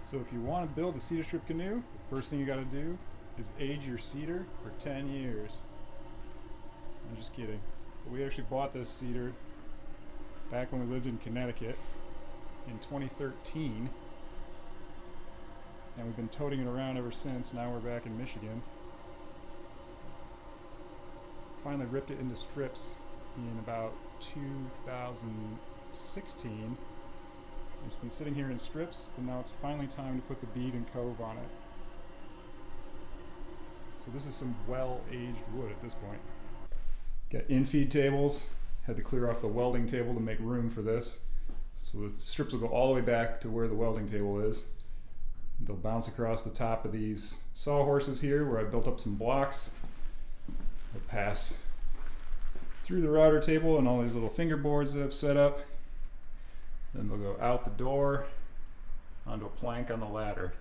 So if you want to build a cedar strip canoe, the first thing you got to do is age your cedar for 10 years. I'm just kidding. But we actually bought this cedar back when we lived in Connecticut in 2013. And we've been toting it around ever since. Now we're back in Michigan. Finally ripped it into strips in about 2016. It's been sitting here in strips, and now it's finally time to put the bead and cove on it. So this is some well-aged wood at this point. Got infeed tables. Had to clear off the welding table to make room for this. So the strips will go all the way back to where the welding table is. They'll bounce across the top of these sawhorses here where I built up some blocks. They'll pass through the router table and all these little fingerboards that I've set up. Then they'll go out the door onto a plank on the ladder.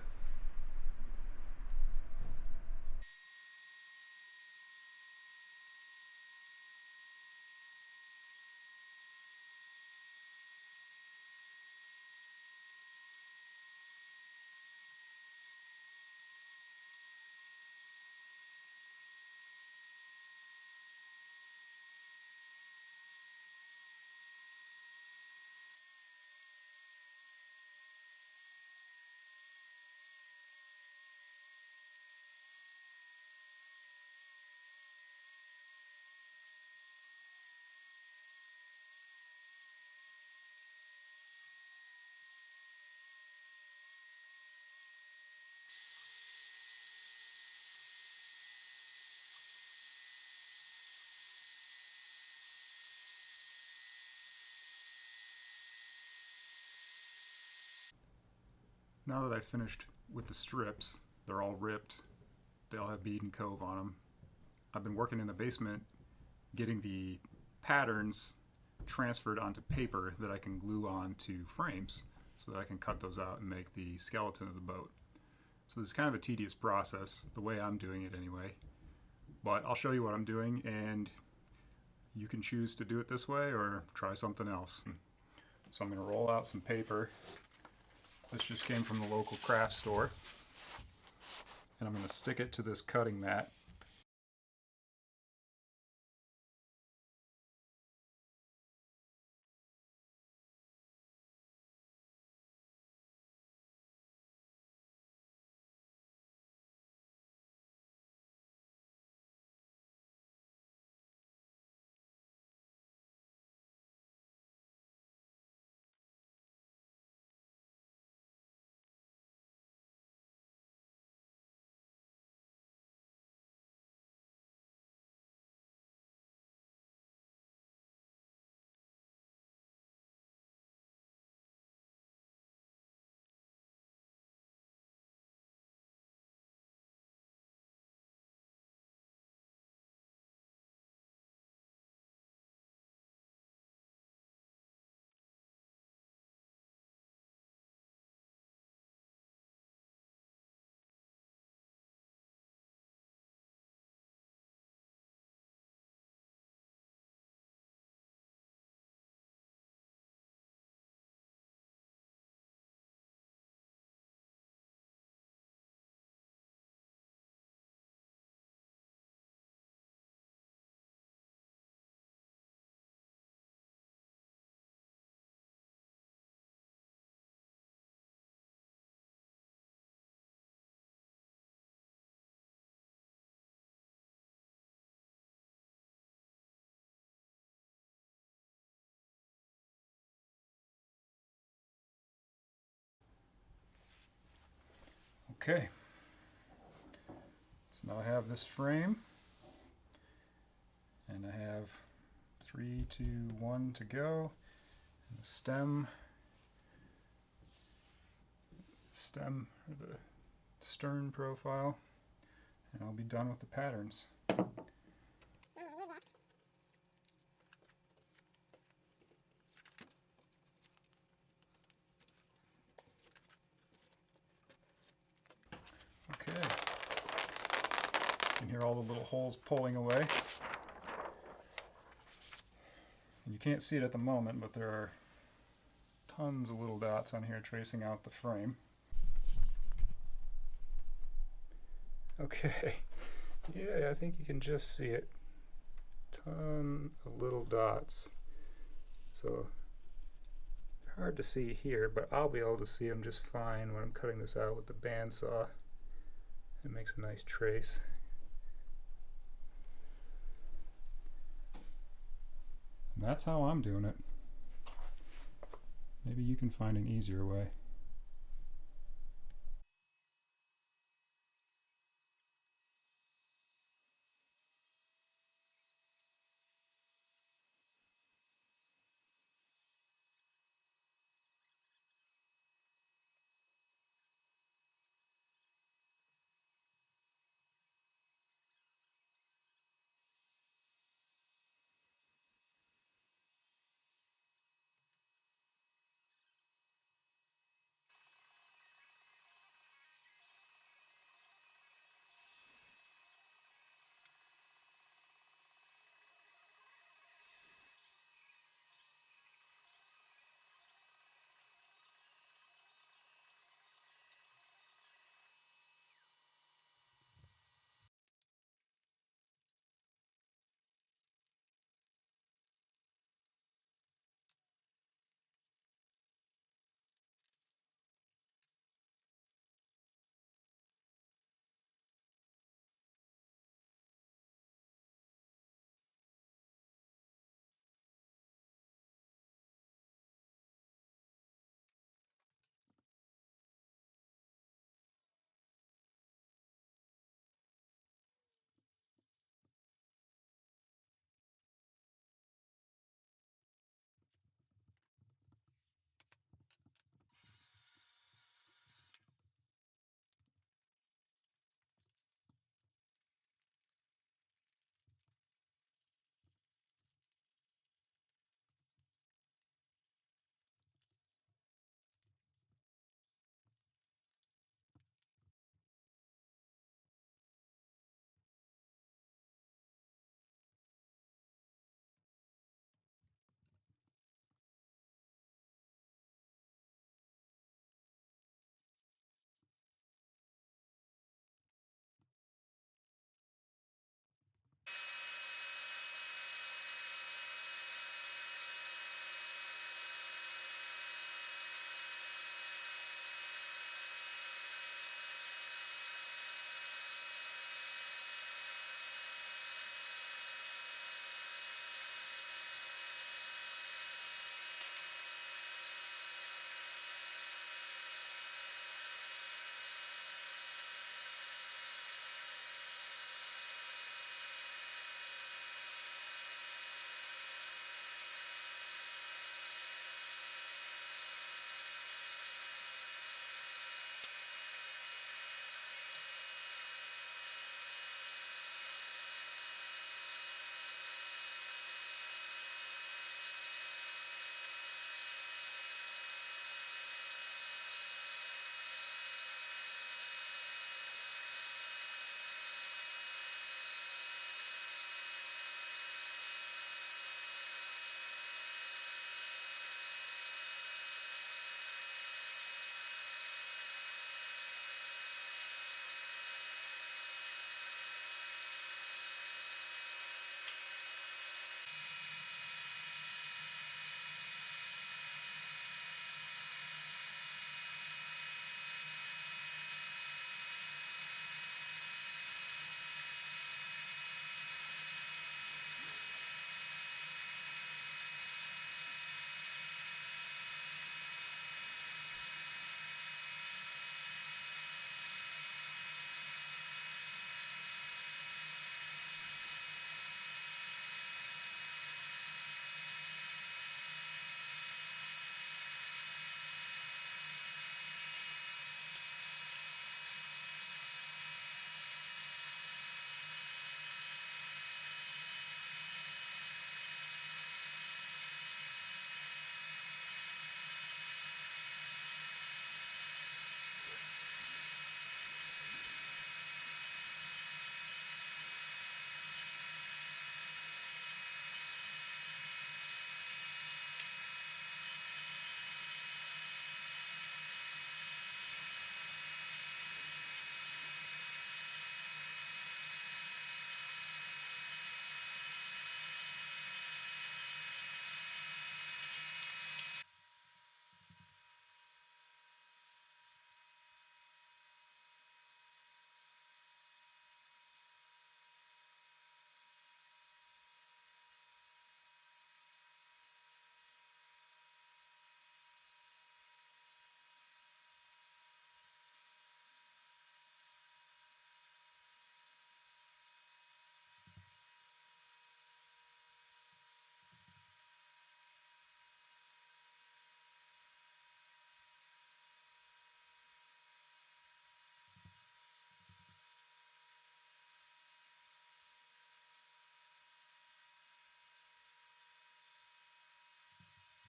Now that I've finished with the strips, they're all ripped. They all have bead and cove on them. I've been working in the basement getting the patterns transferred onto paper that I can glue onto frames so that I can cut those out and make the skeleton of the boat. So this is kind of a tedious process, the way I'm doing it anyway. But I'll show you what I'm doing, and you can choose to do it this way or try something else. So I'm going to roll out some paper. This just came from the local craft store. And I'm going to stick it to this cutting mat. Okay, so now I have this frame, and I have 3, 2, 1 to go, and the stem, or the stern profile, and I'll be done with the patterns. Okay, you can hear all the little holes pulling away. And you can't see it at the moment, but there are tons of little dots on here tracing out the frame. Okay, yeah, I think you can just see it. Ton of little dots. So hard to see here, but I'll be able to see them just fine when I'm cutting this out with the bandsaw. It makes a nice trace. And that's how I'm doing it. Maybe you can find an easier way.